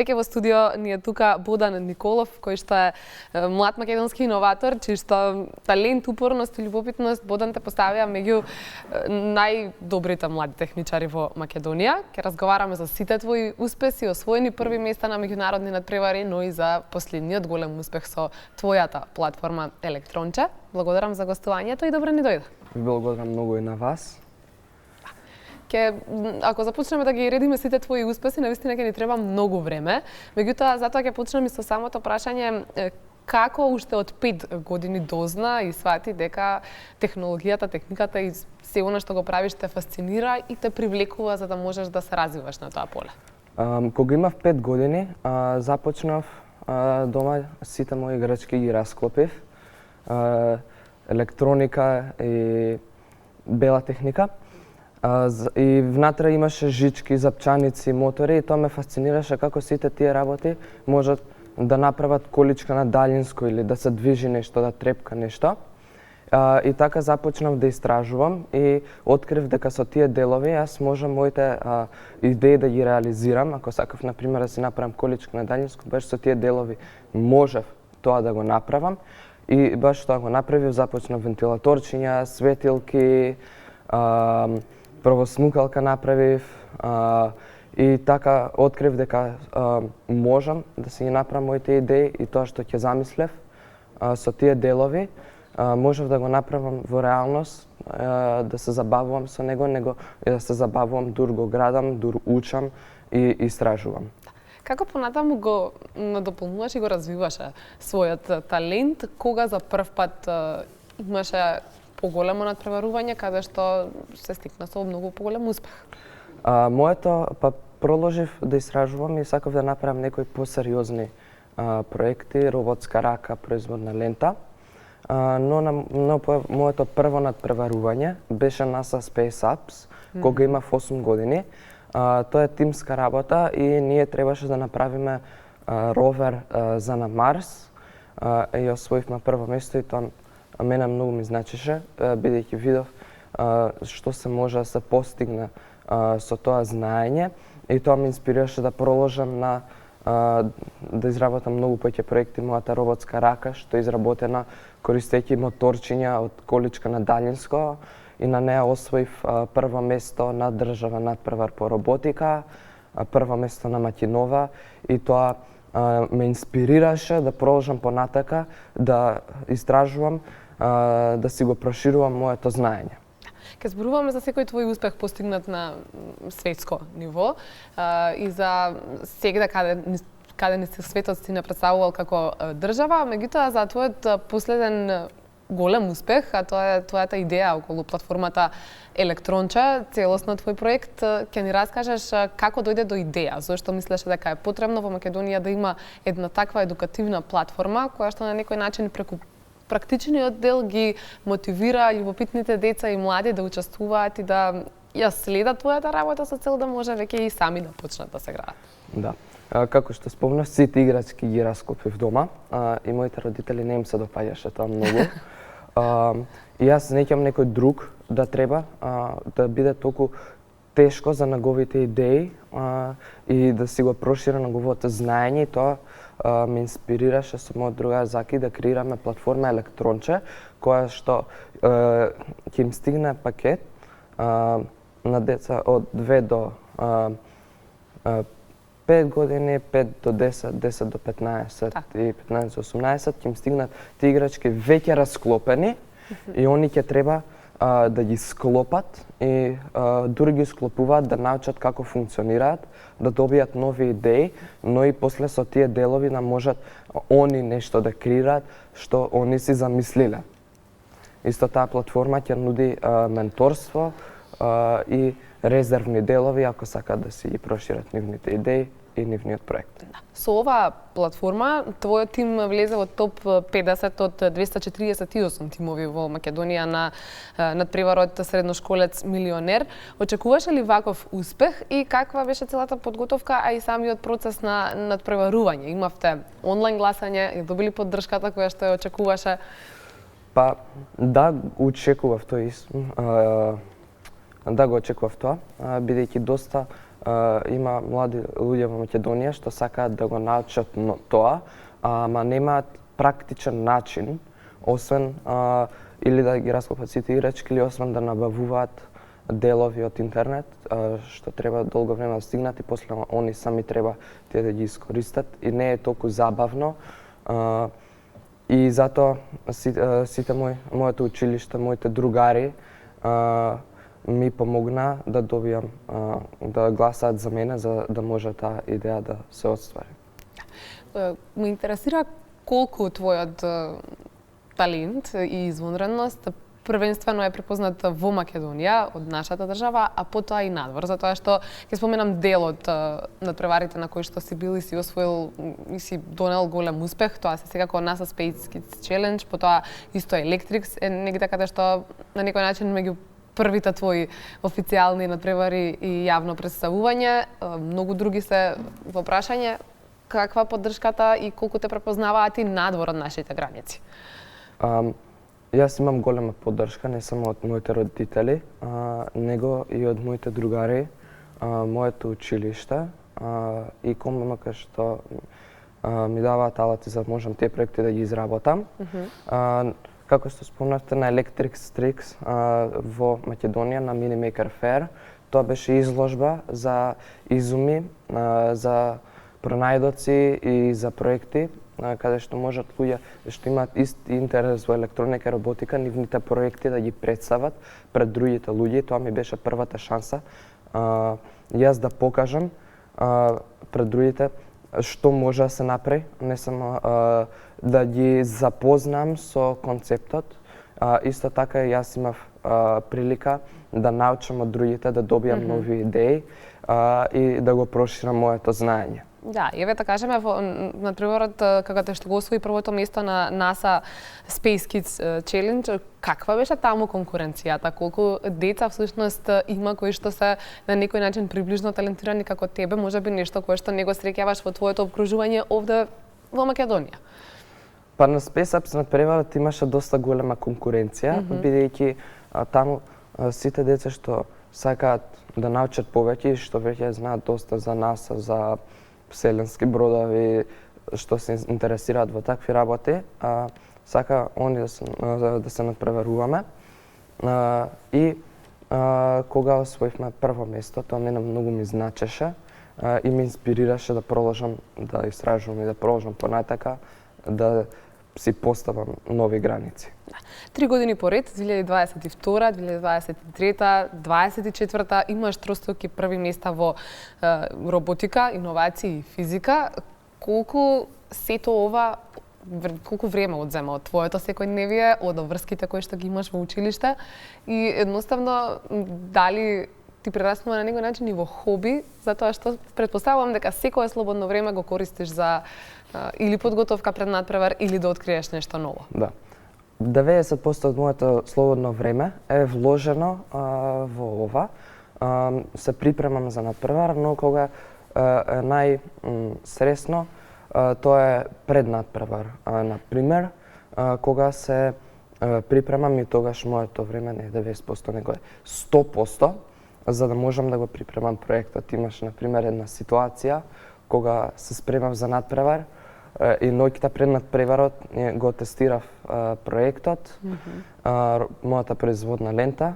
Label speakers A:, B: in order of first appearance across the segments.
A: Веќе во студио ни е тука Бодан Николов, кој што е млад македонски иноватор, чиј што талент, упорност и љубопитност Бодан те поставија меѓу најдобрите млади техничари во Македонија. Ќе разговараме за сите твои успеси, освоени први места на меѓународни надпревари, но и за последниот голем успех со твојата платформа Електронче. Благодарам за гостувањето и добро ни дојде.
B: Благодарам многу и на вас.
A: Ако започнеме да ги редиме сите твои успеси, навистина ќе ни треба многу време. Меѓутоа, затоа ќе почнеме со самото прашање како уште од 5 години дозна и свати дека технологијата, техниката и се она што го правиш те фасцинира и те привлекува за да можеш да се развиваш на тоа поле.
B: Кога имав 5 години, започнав дома сите мои играчки ги расклопив. Електроника и бела техника. И внатре имаше жички, запчаници, мотори и тоа ме фасцинираше како сите тие работи можат да направат количка на далинско или да се движи нешто, да трепка нешто. И така започнав да истражувам и открив дека со тие делови јас можам моите идеи да ги реализирам. Ако сакав, например, да си направам количка на далинско, баш со тие делови можев тоа да го направам. И баш тоа го направив, започнав вентилаторчиња, светилки, прво смукалка направив и така открив дека можам да си ги направам моите идеи и тоа што ќе замислев со тие делови можев да го направам во реалност, да се забавувам со него, и да се забавувам, дур го градам, дур учам и истражувам.
A: Како понатаму го надополнуваш и го развиваше својот талент, кога за прв пат имаше поголемо надпреварување, каде што се стигна со многу поголем успех?
B: Моето, продолжив да истражувам и сакав да направам некои посериозни проекти, роботска рака, производна лента. Но моето прво надпреварување беше NASA Space Apps, кога имав 8 години. Тоа е тимска работа и ние требаше да направиме ровер за на Марс и освоивме прво место и тоа мене многу ми значеше, бидејќи видов што се може да се постигне со тоа знаење и тоа ме инспирираше да продолжам да изработам многу повеќе проекти. Мојата роботска рака што е изработена користејќи моторчиња од количка на далинско и на неа освоив прво место на државен надпревар по роботика, прво место на Макинова и тоа ме инспирираше да продолжам понатака, да истражувам, да си го проширувам моето знаење.
A: Ке зборуваме за секој твој успех постигнат на светско ниво и за сегда каде ни се светот си не представувал како држава, меѓутоа за твојот последен голем успех, а тоа е твојата идеја околу платформата Електронче, целосно твој проект, ќе ни раскажеш како дојде до идеја, зошто мислеше дека е потребно во Македонија да има една таква едукативна платформа која што на некој начин преку практичниот дел ги мотивира љубопитните деца и млади да учествуваат и да ја следат твојата работа со цел да може веќе и сами да почнат да се играат.
B: Да. Како што спомнав, сите играчки ги расклопив дома и моите родители не им се допаѓаше тоа многу. И јас не ќам некој друг да треба да биде толку тешко за неговите идеи и да си го прошира неговото знаење и тоа ме инспирираше со мојот другар Заки да креираме платформа Електронче, која што ќе им стигне пакет на деца од 2 до 5 години, 5 до 10, 10 до 15 и 15 до 18 ќе им стигнат тие играчки веќе расклопени и они ќе треба да ги склопат и дури ги склопуваат да научат како функционираат, да добијат нови идеи, но и после со тие делови да можат они нешто да креираат што они си замислиле. Исто таа платформа ќе нуди менторство и резервни делови ако сакаат да си ги прошират нивните идеи и нивниот проект.
A: Со оваа платформа, твојот тим влезе во топ 50 од 248 тимови во Македонија на надпреварот средношколец милионер. Очекуваше ли ваков успех и каква беше целата подготовка, а и самиот процес на надпреварување? Имавте онлайн гласање, ја добили поддршката која што ја очекуваше?
B: Да, очекував тоа. Да, го очекував тоа, бидејќи доста има млади луѓе во Македонија што сакаат да го научат тоа, ама немаат практичен начин, освен или да ги раскопат сите играчки, или освен да набавуваат делови од интернет, што треба долго време да стигнат и после они сами треба тие да ги искористат и не е толку забавно. И затоа сите моето училиште, моите другари ми помогна да добијам да гласаат за мене за да може таа идеја да се оствари.
A: Ме интересира колку твојот талент и извонредност првенствено е препознат во Македонија, од нашата држава, а потоа и надвор, затоа што ќе споменам дел од надпреварите на кои што си бил и си освоил и си донел голем успех, тоа се секако NASA Space Kids Challenge, потоа исто Electrix е негде каде што на некој начин меѓу првите твои официјални надпревари и јавно представување, многу други се во прашање. Каква поддршката и колку те препознаваат и надвор од нашите граници?
B: Јас имам голема поддршка, не само од моите родители, него и од моите другари, моето училиште и КММК што ми даваат алати за да можам тие проекти да ги изработам. Како што спомнавте на Electrix Tricks во Македонија на Mini Maker Fair, тоа беше изложба за изуми, за пронајдоци и за проекти каде што можат луѓе што имаат исти интерес во електроника и роботика, нивните проекти да ги представат пред другите луѓе. Тоа ми беше првата шанса јас да покажам пред другите што може да се направи, не само да ги запознам со концептот. Исто така јас имав прилика да научам од другите, да добијам нови идеи и да го проширам моето знаење.
A: Да, еве да кажеме во надпреварот како што го освои првото место на NASA Space Kids Challenge, каква беше таму конкуренцијата? Колку деца всушност има кои што се на некој начин приближно талентирани како тебе, можеби нешто кое што не го среќаваш во твоето обкружување овде во Македонија?
B: Па на Space Apps надпреварот имаше доста голема конкуренција, бидејќи таму сите деца што сакаат да научат повеќе и што веќе знаат доста за NASA, за вселенски бродови, што се интересираат во такви работи, сака они да се надпреваруваме. И кога освоивме прво место, тоа мене многу ми значеше и ме инспирираше да продолжам да истражувам и да продолжам понатака, да си поставам нови граници.
A: 3 години поред, 2022, 2023, 2024, имаш тростоки први места во роботика, иновации и физика. Колку сето ова, колку време одзема од твоето секојдневие, од врските кои што ги имаш во училиште и едноставно дали ти прераснува на некој начин и во хоби, затоа што претпоставувам дека секое слободно време го користиш за или подготовка пред надпревар или да откриеш нешто ново.
B: Да. 90% од моето слободно време е вложено во ова. Се припремам за надпревар, но кога е најсресно, тоа е пред надпревар. Например, кога се припремам и тогаш моето време не е 90%, него е 100%, за да можам да го припремам проектот. Имаш, например, една ситуација кога се спремав за надпревар и ноќта пред надпреварот го тестирав проектот, мојата производна лента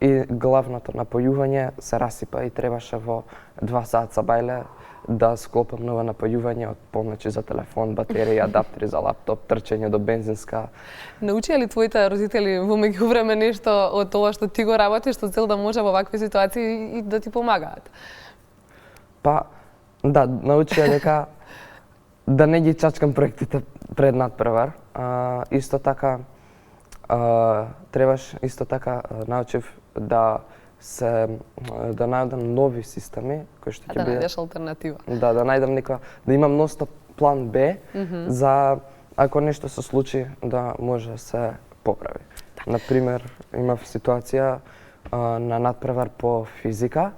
B: и главното напојување се расипа и требаше во 2 саат бајле да склопам ново напојување од помночи за телефон, батерија, адаптери за лаптоп, трчање до бензинска.
A: Научија ли твоите родители во меѓувреме нешто од тоа што ти го работиш со цел да може во вакви ситуации и да ти помагаат?
B: Па, да, научија дека да не ги чачкам проектите пред надпревар. Исто така научив да најдам нови системи кои што ќе
A: да најдеш алтернатива.
B: Да најдам да имам ностоп план Б за ако нешто се случи да може да се поправи. Например, имав ситуација на надпревар по физика,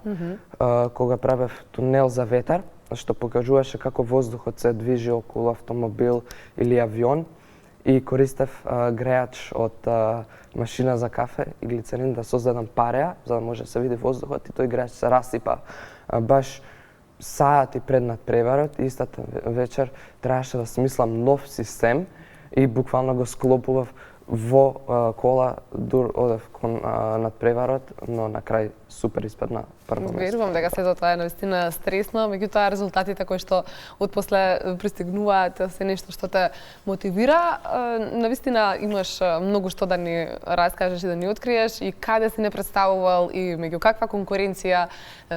B: кога правев тунел за ветар, што покажуваше како воздухот се движи околу автомобил или авион и користев греач од машина за кафе и глицерин да создадам пареа, за да може да се види воздухот и тој греач се расипа баш сати пред надпреварот и истата вечер требаше да смислам нов систем и буквално го склопував во кола, одев кон надпреварот, но на крај супер испадна прво место.
A: Верувам дека сето тоа е навистина стресно, меѓутоа резултатите кои што отпосле пристигнуваат се нешто што те мотивира. Навистина имаш многу што да ни раскажеш и да ни откриеш и каде си не представувал и меѓу каква конкуренција,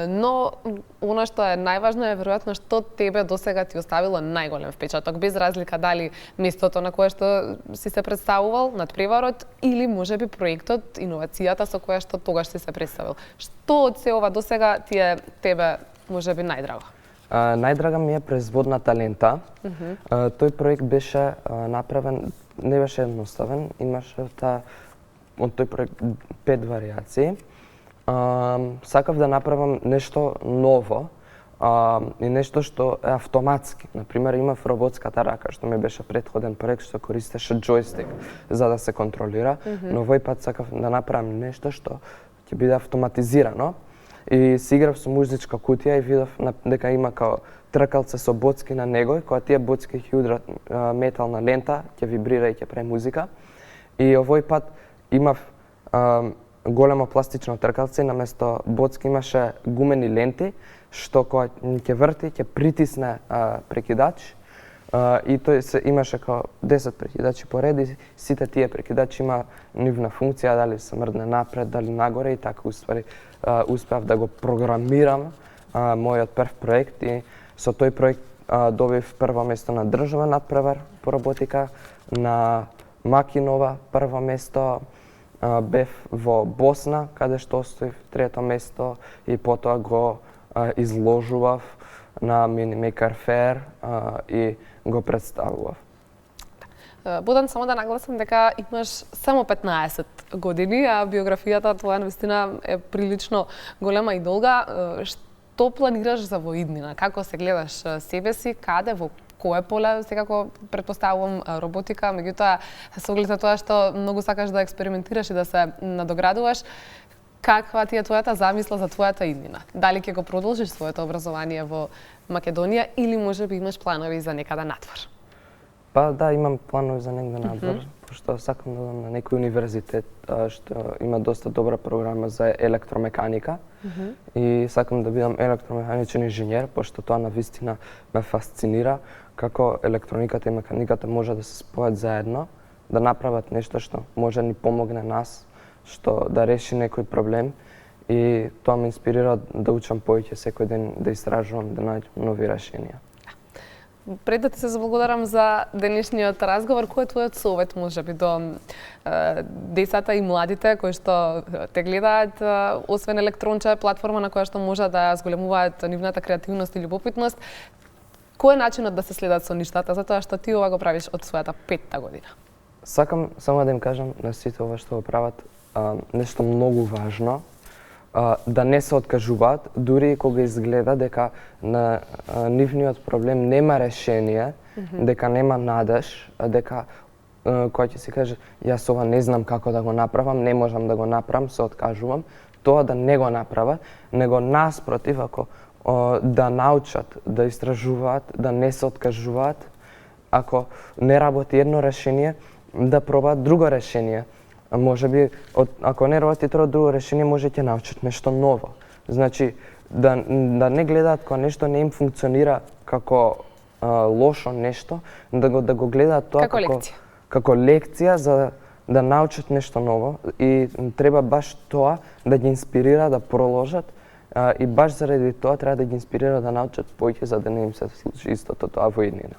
A: но она што е најважно е веројатно што тебе досега ти оставило најголем впечаток, без разлика дали местото на кое што си се представувал, надпреварот или можеби проектот, иновацијата со која што тогаш си се представил. Што од се ова досега ти е тебе можеби најдраго?
B: Најдрага ми е производната лента. Тој проект беше направен, не беше едноставен, имаше од тој проект 5 варијации. Сакав да направам нешто ново и нешто што е автоматски. Например, имав роботската рака, што ми беше претходен проект што користеше џојстик за да се контролира, но овој пат сакав да направам нешто што ќе биде автоматизирано. И си играв со музичка кутија и видов дека има као тркалце со боцки на него, и кога тие боцки ќе удрат метална лента, ќе вибрира и ќе прави музика. И овој пат имав големо пластично тркалце, наместо боцки имаше гумени ленти, што кога ќе врти, ќе притисне прекидач, и тој имаше као 10 прекидачи по ред и сите тие прекидачи има нивна функција, дали се мрдне напред, дали нагоре, и така уствари успеав да го програмирам мојот прв проект, и со тој проект добив прво место на државен надпревар по роботика, на Макинова прво место, бев во Босна, каде што остоив трето место, и потоа го изложував на Minimaker Fair и го представував.
A: Бодан, само да нагласам дека имаш само 15 години, а биографијата твоја навистина е прилично голема и долга. Што планираш за во иднина? Како се гледаш себе си, каде, во кое поле? Секако претпоставувам роботика, меѓутоа со оглед на тоа што многу сакаш да експериментираш и да се надоградуваш, каква ти е твојата замисла за твојата иднина? Дали ќе го продолжиш своето образование во Македонија или можеби имаш планови за некаде надвор?
B: Па да, имам планови за негде надвор, пошто сакам да одам на некој универзитет што има доста добра програма за електромеканика, и сакам да бидам електромеханичен инженер, пошто тоа навистина ме фасцинира како електрониката и меканиката може да се спојат заедно, да направат нешто што може да ни помогне нас, што да реши некој проблем, и тоа ме инспирира да учам повеќе секој ден, да истражувам, да најдам нови решенија.
A: Пред да ти се заблагодарам за денешниот разговор, кој е твојот совет можеби до децата и младите кои што те гледаат, освен Електронче, платформа на која што може да зголемуваат нивната креативност и љубопитност, кој е начинот да се следат со ништата, затоа што ти ова го правиш од својата 5-та година?
B: Сакам само да им кажам на сите ова што го прават нешто многу важно, да не се откажуваат, дури кога изгледа дека на нивниот проблем нема решение, дека нема надеж, дека кој ќе си каже јас ова не знам како да го направам, не можам да го направам, се откажувам, тоа да не го направат, него наспротив, ако да научат, да истражуваат, да не се откажуваат, ако не работи едно решение, да пробаат друго решение. Можеби, ако не работи друго решение, може ќе научат нешто ново. Значи, да не гледаат кога нешто не им функционира како лошо нешто, да го гледаат тоа како лекција за да научат нешто ново, и треба баш тоа да ги инспирира да проложат, и баш заради тоа треба да ги инспирира да научат повеќе за да не им се случи истото тоа во иднина.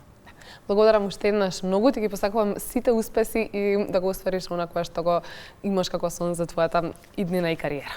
A: Благодарам уште еднаш многу, ти ги посакувам сите успеси и да го оствариш она кое што го имаш како сон за твојата иднина и кариера.